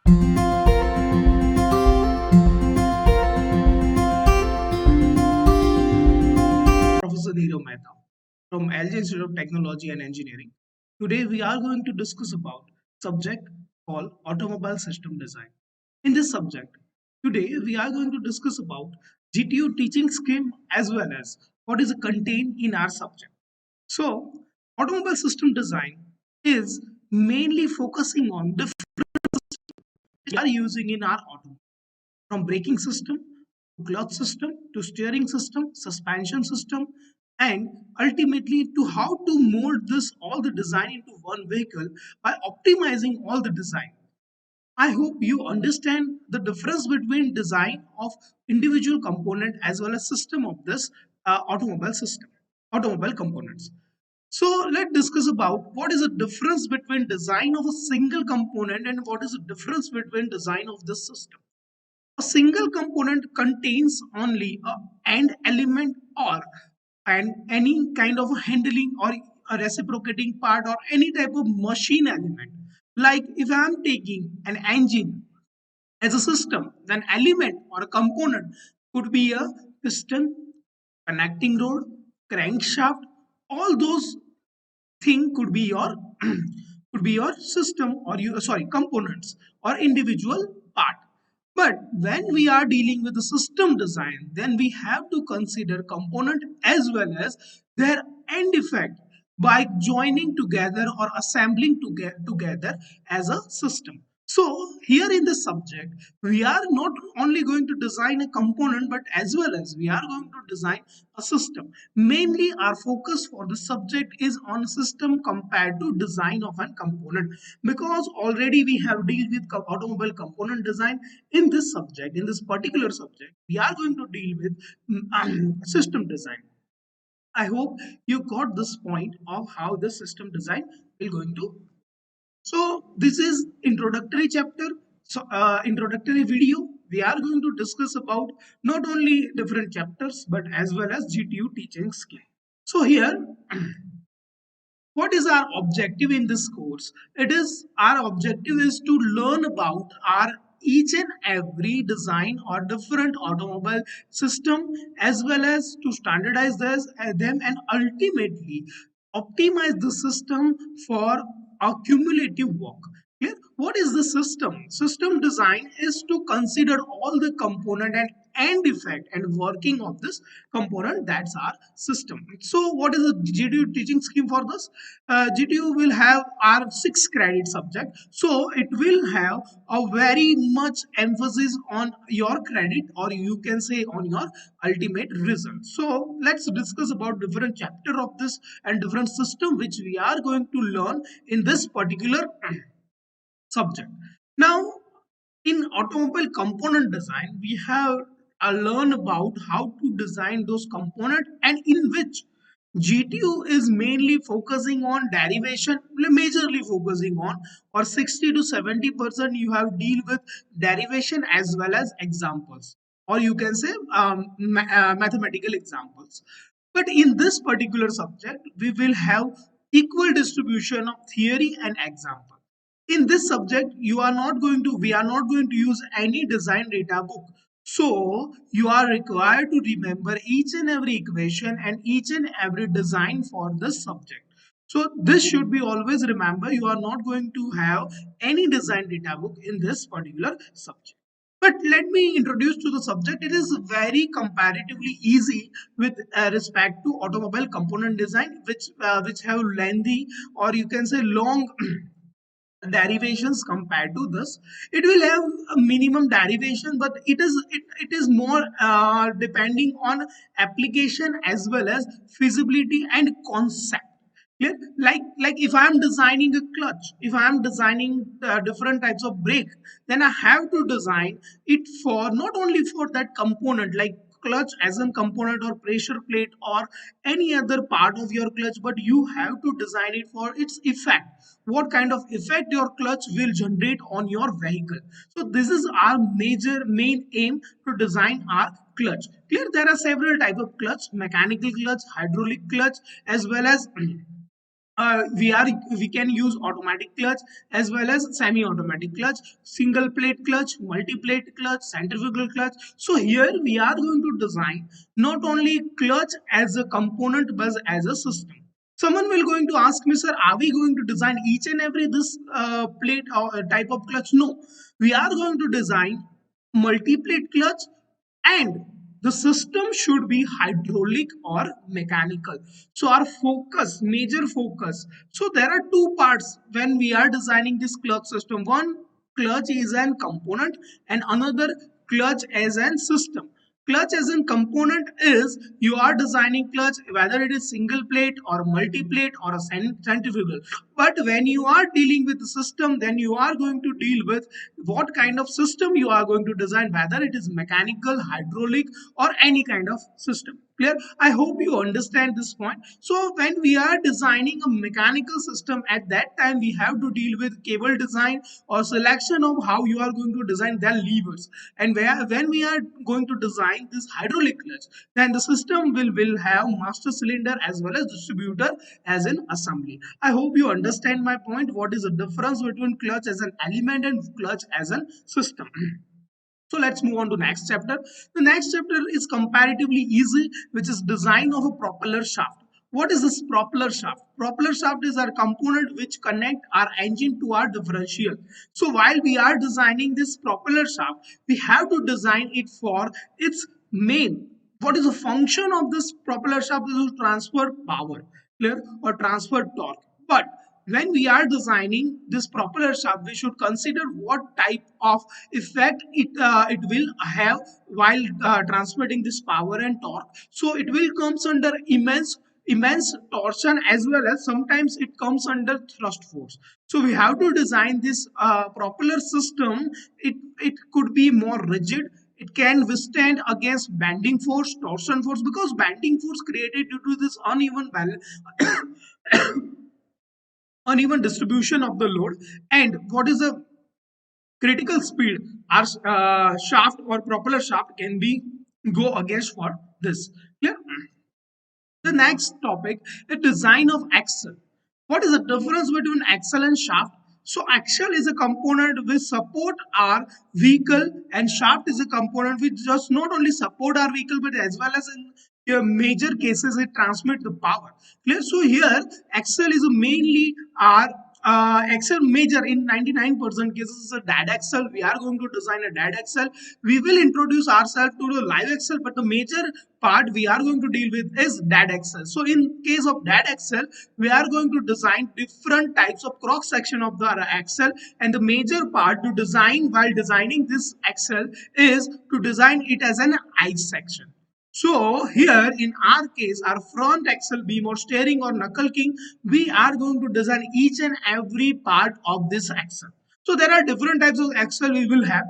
Professor Neerav Mehta from LG Institute of Technology and Engineering. Today we are going to discuss about subject called automobile system design. In this subject, today we are going to discuss about GTU teaching scheme as well as what is contained in our subject. So, automobile system design is mainly focusing on the we are using in our automobile, from braking system to clutch system to steering system, suspension system, and ultimately to how to mold this all the design into one vehicle by optimizing all the design. I hope you understand the difference between design of individual component as well as system of this automobile system, automobile components. So let's discuss about what is the difference between design of a single component and what is the difference between design of this system. A single component contains only a end element or and any kind of handling or a reciprocating part or any type of machine element. Like if I am taking an engine as a system, then element or a component could be a piston, connecting rod, crankshaft. All those thing could be your could be your system or you sorry components or individual part. But when we are dealing with the system design, then we have to consider component as well as their end effect by joining together or assembling together as a system. So here in this subject, we are not only going to design a component, but as well as we are going to design a system. Mainly our focus for the subject is on system compared to design of a component, because already we have dealt with automobile component design. In this subject, in this particular subject, we are going to deal with system design. I hope you got this point of how the system design will going to. So this is introductory chapter. So introductory video. We are going to discuss about not only different chapters but as well as GTU teaching skill. So here, what is our objective in this course? It is our objective is to learn about our each and every design or different automobile system, as well as to standardize them and ultimately optimize the system for our cumulative work. Clear? What is the system? System design is to consider all the component and end effect and working of this component. That's our system. So what is the GTU teaching scheme for this? GTU will have our 6 credit subject, so it will have a very much emphasis on your credit, or you can say on your ultimate result. So let's discuss about different chapter of this and different system which we are going to learn in this particular subject. Now, in automobile component design, we have learn about how to design those components, and in which GTU is mainly focusing on derivation, majorly focusing on, or 60 to 70% you have deal with derivation as well as examples, or you can say mathematical examples. But in this particular subject, we will have equal distribution of theory and example. In this subject, you are not going to we are not going to use any design data book. So you are required to remember each and every equation and each and every design for this subject. So this should be always remember, you are not going to have any design data book in this particular subject. But let me introduce to the subject. It is very comparatively easy with respect to automobile component design, which have lengthy, or you can say long derivations compared to this. It will have a minimum derivation, but it is more depending on application as well as feasibility and concept. Clear? Like if I am designing a clutch, if I am designing different types of brake, then I have to design it for not only for that component like clutch as a component or pressure plate or any other part of your clutch, but you have to design it for its effect, what kind of effect your clutch will generate on your vehicle. So this is our major main aim to design our clutch. Clear? There are several type of clutch: mechanical clutch, hydraulic clutch, as well as we can use automatic clutch as well as semi-automatic clutch, single plate clutch, multi-plate clutch, centrifugal clutch. So here we are going to design not only clutch as a component but as a system. Someone will going to ask me, sir, are we going to design each and every this plate or type of clutch? No, we are going to design multi-plate clutch, and the system should be hydraulic or mechanical. So our focus, major focus, so there are two parts when we are designing this clutch system. One, clutch is an component, and another, clutch as an system. Clutch as a component is you are designing clutch whether it is single plate or multi plate or a centrifugal. But when you are dealing with the system, then you are going to deal with what kind of system you are going to design, whether it is mechanical, hydraulic, or any kind of system. Clear? I hope you understand this point. So when we are designing a mechanical system, at that time we have to deal with cable design or selection of how you are going to design their levers. And when we are going to design this hydraulic clutch, then the system will have master cylinder as well as distributor as an assembly. I hope you understand my point. What is the difference between clutch as an element and clutch as a system? So let's move on to next chapter. The next chapter is comparatively easy, which is design of a propeller shaft. What is this propeller shaft? Propeller shaft is our component which connect our engine to our differential. So while we are designing this propeller shaft, we have to design it for its main. What is the function of this propeller shaft? Is to transfer power, clear, or transfer torque. But when we are designing this propeller shaft, we should consider what type of effect it will have while transmitting this power and torque. So it will comes under immense torsion, as well as sometimes it comes under thrust force. So we have to design this propeller system. It could be more rigid. It can withstand against bending force, torsion force, because bending force created due to this uneven distribution of the load. And what is the critical speed our shaft or propeller shaft can be go against for this. Clear? The next topic, the design of axle. What is the difference between axle and shaft? So axle is a component which support our vehicle, and shaft is a component which just not only support our vehicle but as well as in major cases it transmit the power. Clear? So here axle is mainly our axle major in 99% cases is a dead axle. We are going to design a dead axle. We will introduce ourselves to the live axle, but the major part we are going to deal with is dead axle. So in case of dead axle, we are going to design different types of cross section of the axle, and the major part to design while designing this axle is to design it as an I section. So here in our case, our front axle beam or steering or knuckle king, we are going to design each and every part of this axle. So there are different types of axle we will have.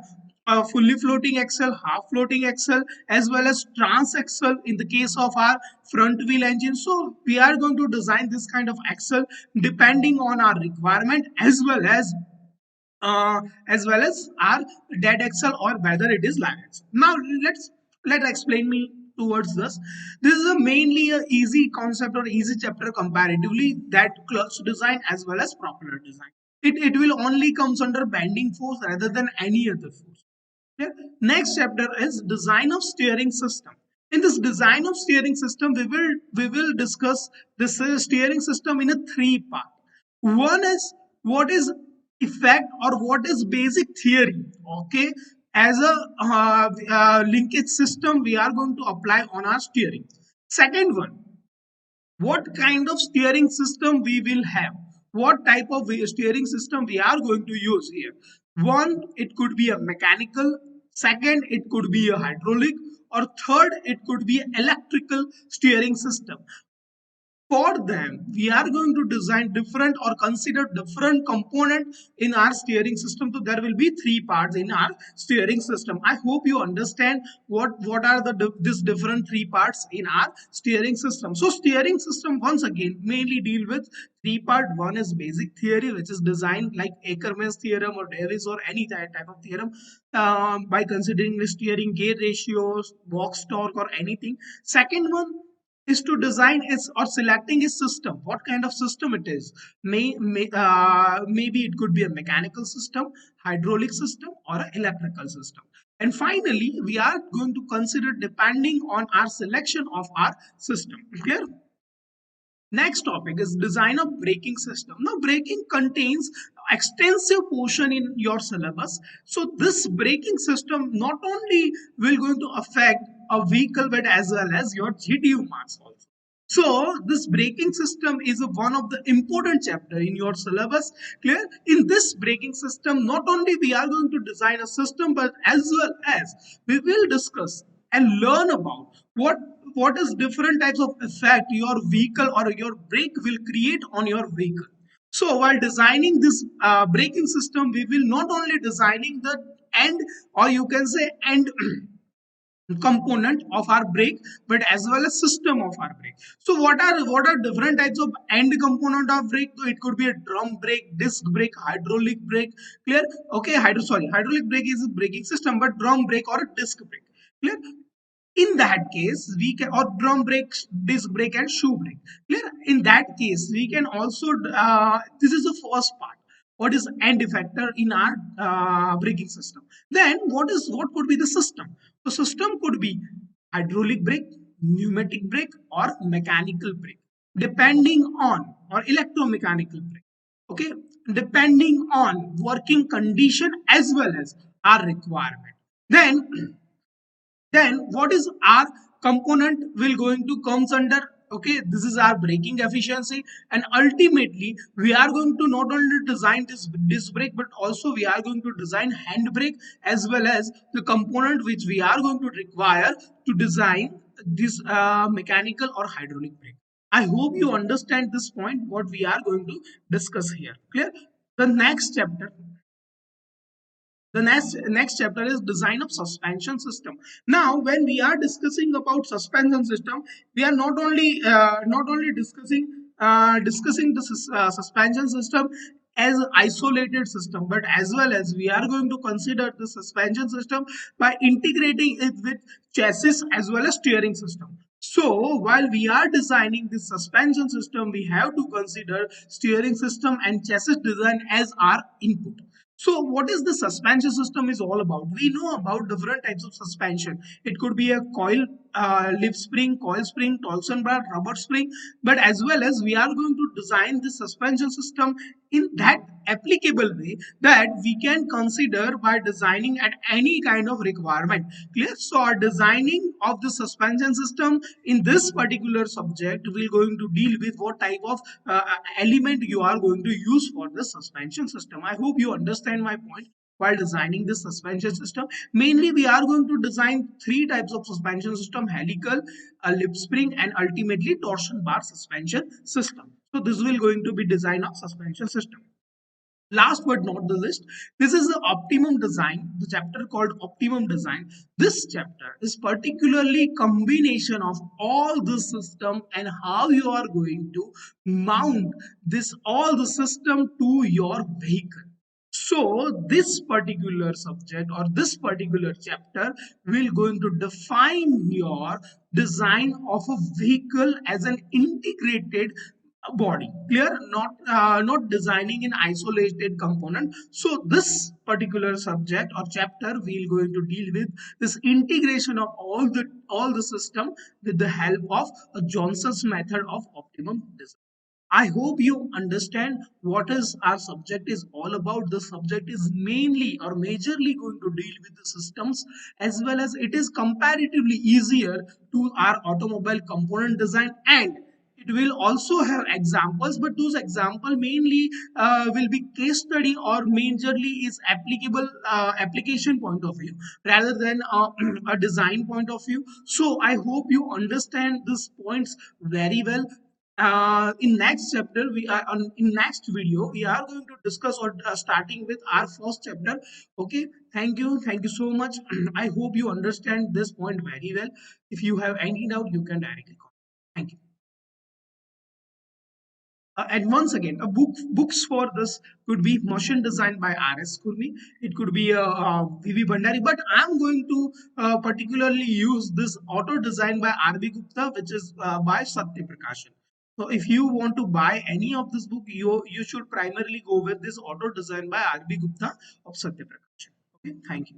A fully floating axle, half floating axle, as well as trans axle in the case of our front wheel engine. So we are going to design this kind of axle depending on our requirement, as well as our dead axle or whether it is live axle. Now let's explain me towards this. This is a mainly a easy concept or easy chapter comparatively, that clutch design as well as propeller design. It will only comes under bending force rather than any other force. Okay? Next chapter is design of steering system. In this design of steering system, we will discuss this steering system in a three part. One is what is effect or what is basic theory. Okay, as a linkage system, we are going to apply on our steering. Second one, what kind of steering system we will have, what type of steering system we are going to use here. One, it could be a mechanical. Second, it could be a hydraulic. Or third, it could be electrical steering system. For them, we are going to design different or consider different component in our steering system. So there will be three parts in our steering system. I hope you understand what are this different three parts in our steering system. So steering system once again mainly deal with three part. One is basic theory, which is designed like Ackermann's theorem or Davis or any type of theorem, by considering the steering gear ratios, box torque, or anything. Second one is to design is or selecting a system, what kind of system it is. Maybe it could be a mechanical system, hydraulic system, or an electrical system. And finally we are going to consider depending on our selection of our system. Clear? Next topic is design of braking system. Now braking contains extensive portion in your syllabus. So this braking system not only will going to affect a vehicle but as well as your GTU marks also. So this braking system is one of the important chapter in your syllabus. Clear? In this braking system, not only we are going to design a system, but as well as we will discuss and learn about what is different types of effect your vehicle or your brake will create on your vehicle. So while designing this braking system, we will not only designing the end, or you can say end component of our brake, but as well as system of our brake. So what are different types of end component of brake? So it could be a drum brake, disc brake, hydraulic brake. Clear? Okay, hydraulic brake is a braking system, but drum brake or a disc brake. Clear? In that case we can, or drum brake, disc brake, and shoe brake. Clear? In that case we can also this is the first part, what is end effector in our braking system. Then what could be the system? The system could be hydraulic brake, pneumatic brake, or mechanical brake, depending on, or electromechanical brake. Okay, depending on working condition as well as our requirement. Then what is our component will going to comes under. Okay, this is our braking efficiency, and ultimately we are going to not only design this disc brake, but also we are going to design hand brake as well as the component which we are going to require to design this mechanical or hydraulic brake. I hope you understand this point what we are going to discuss here. Clear? The next chapter is design of suspension system. Now when we are discussing about suspension system, we are not only discussing the suspension system as isolated system, but as well as we are going to consider the suspension system by integrating it with chassis as well as steering system. So while we are designing the suspension system, we have to consider steering system and chassis design as our input. So what is the suspension system is all about? We know about different types of suspension. It could be a coil, leaf spring, coil spring, torsion bar, rubber spring, but as well as we are going to design the suspension system in that applicable way that we can consider by designing at any kind of requirement. Clear? So our designing of the suspension system in this particular subject will going to deal with what type of element you are going to use for the suspension system. I hope you understand my point. While designing this suspension system, mainly we are going to design three types of suspension system: helical, a lip spring, and ultimately torsion bar suspension system. So this will going to be design of suspension system. Last but not the least, this is the optimum design, the chapter called optimum design. This chapter is particularly combination of all the system and how you are going to mount this all the system to your vehicle. So this particular subject or this particular chapter will going to define your design of a vehicle as an integrated body. Clear? Not designing an isolated component. So this particular subject or chapter we'll going to deal with this integration of all the system with the help of a Johnson's method of optimum design. I hope you understand what is our subject is all about. The subject is mainly or majorly going to deal with the systems, as well as it is comparatively easier to our automobile component design, and it will also have examples, but those example mainly will be case study or majorly is applicable application point of view rather than a design point of view. So I hope you understand these points very well. In next chapter we are on in next video we are going to discuss or starting with our first chapter. Okay, thank you so much. I hope you understand this point very well. If you have any doubt you can directly call. Thank you. And once again, a books for this could be Motion Design by R.S. Kurni. It could be V.V. Bhandari, but I'm going to particularly use this Auto Design by R.B. Gupta, which is by Satya Prakashan. So if you want to buy any of this book, you should primarily go with this Auto Design by R.B. Gupta of Satya Prakashan. Okay, thank you.